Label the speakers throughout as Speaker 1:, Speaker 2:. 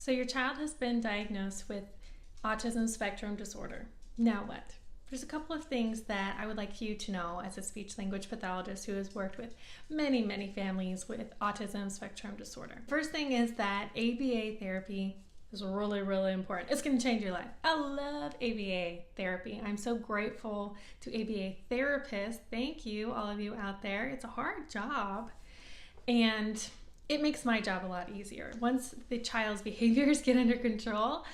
Speaker 1: So your child has been diagnosed with autism spectrum disorder. Now what? There's a couple of things that I would like you to know as a speech language pathologist who has worked with many families with autism spectrum disorder. First thing is that ABA therapy is really important. It's going to change your life. I love ABA therapy. I'm so grateful to ABA therapists. Thank you, all of you out there. It's a hard job, and it makes my job a lot easier. Once the child's behaviors get under control,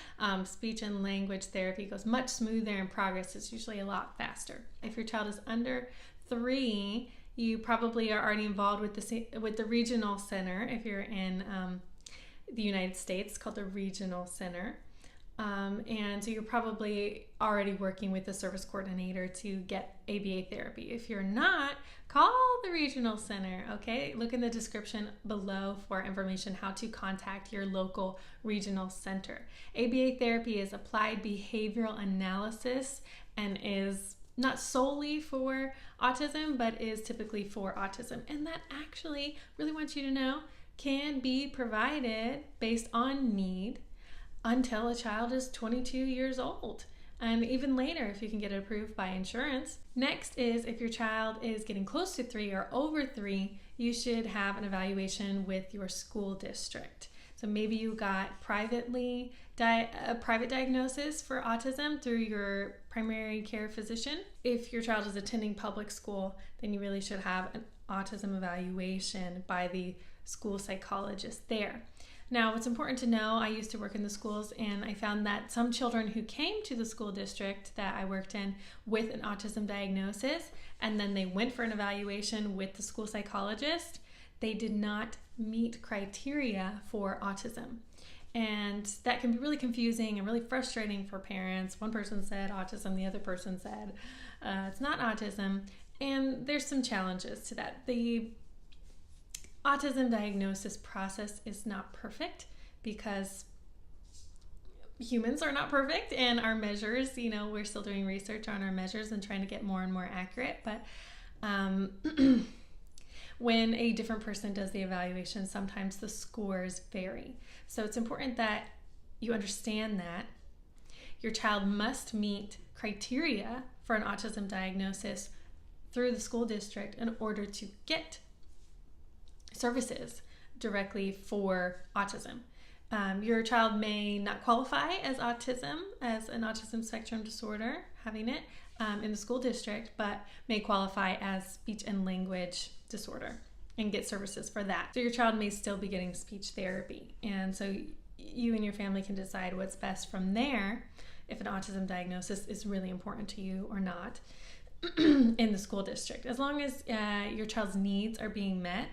Speaker 1: speech and language therapy goes much smoother and progress is usually a lot faster. If your child is under 3, you probably are already involved with the regional center. If you're in the United States, it's called the regional center. And so you're probably already working with the service coordinator to get ABA therapy. If you're not, call the regional center, okay? Look in the description below for information how to contact your local regional center. ABA therapy is applied behavioral analysis and is not solely for autism, but is typically for autism. And that actually, really want you to know, can be provided based on need until a child is 22 years old, and even later if you can get it approved by insurance. Next is if your child is getting close to 3 or over 3, you should have an evaluation with your school district. So maybe you got a private diagnosis for autism through your primary care physician. If your child is attending public school, then you really should have an autism evaluation by the school psychologist there. Now, what's important to know, I used to work in the schools, and I found that some children who came to the school district that I worked in with an autism diagnosis, and then they went for an evaluation with the school psychologist, they did not meet criteria for autism. And that can be really confusing and really frustrating for parents. One person said autism, the other person said it's not autism, and there's some challenges to that. The autism diagnosis process is not perfect because humans are not perfect, and our measures, we're still doing research on our measures and trying to get more and more accurate. But when a different person does the evaluation, sometimes the scores vary. So it's important that you understand that your child must meet criteria for an autism diagnosis through the school district in order to get services directly for autism. Your child may not qualify as an autism spectrum disorder, having it in the school district, but may qualify as speech and language disorder and get services for that. So your child may still be getting speech therapy. And so you and your family can decide what's best from there, if an autism diagnosis is really important to you or not in the school district. As long as your child's needs are being met,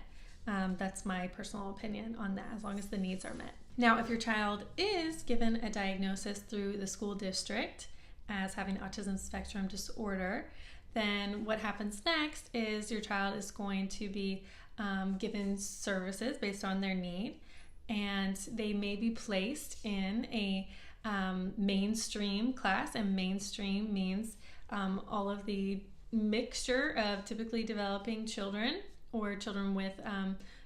Speaker 1: that's my personal opinion on that, as long as the needs are met. Now, if your child is given a diagnosis through the school district as having autism spectrum disorder, then what happens next is your child is going to be given services based on their need, and they may be placed in a mainstream class, and mainstream means all of the mixture of typically developing children or children with,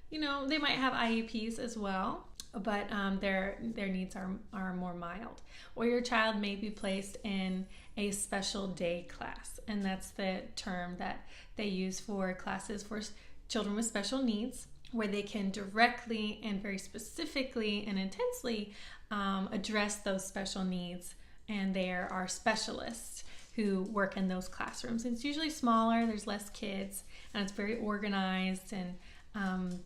Speaker 1: they might have IEPs as well, but their needs are more mild. Or your child may be placed in a special day class, and that's the term that they use for classes for children with special needs, where they can directly and very specifically and intensely address those special needs, and there are specialists who work in those classrooms. It's usually smaller, there's less kids, and it's very organized and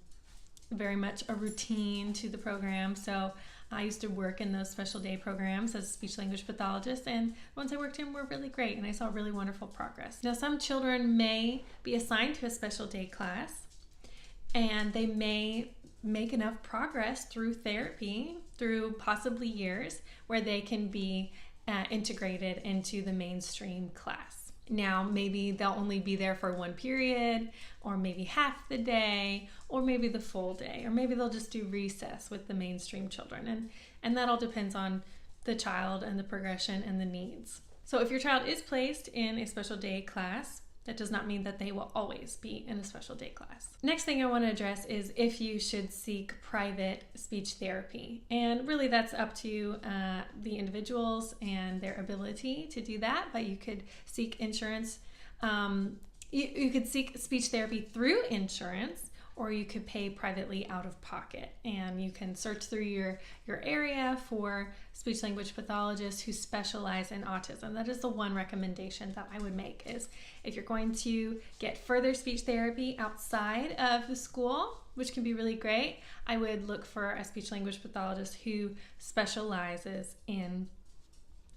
Speaker 1: very much a routine to the program. So I used to work in those special day programs as a speech language pathologist, and the ones I worked in were really great, and I saw really wonderful progress. Now, some children may be assigned to a special day class, and they may make enough progress through therapy, through possibly years, where they can be integrated into the mainstream class. Now, maybe they'll only be there for one period, or maybe half the day, or maybe the full day, or maybe they'll just do recess with the mainstream children. And that all depends on the child and the progression and the needs. So if your child is placed in a special day class, That does not mean that they will always be in a special day class. Next thing I want to address is if you should seek private speech therapy. And really that's up to the individuals and their ability to do that, but you could seek insurance. You could seek speech therapy through insurance, or you could pay privately out of pocket. And you can search through your area for speech language pathologists who specialize in autism. That is the one recommendation that I would make, is if you're going to get further speech therapy outside of the school, which can be really great, I would look for a speech language pathologist who specializes in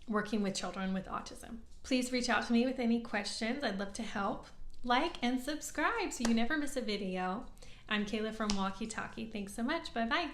Speaker 1: working with children with autism. Please reach out to me with any questions. I'd love to help. Like and subscribe so you never miss a video. I'm Kayla from Walkie Talkie. Thanks so much. Bye-bye.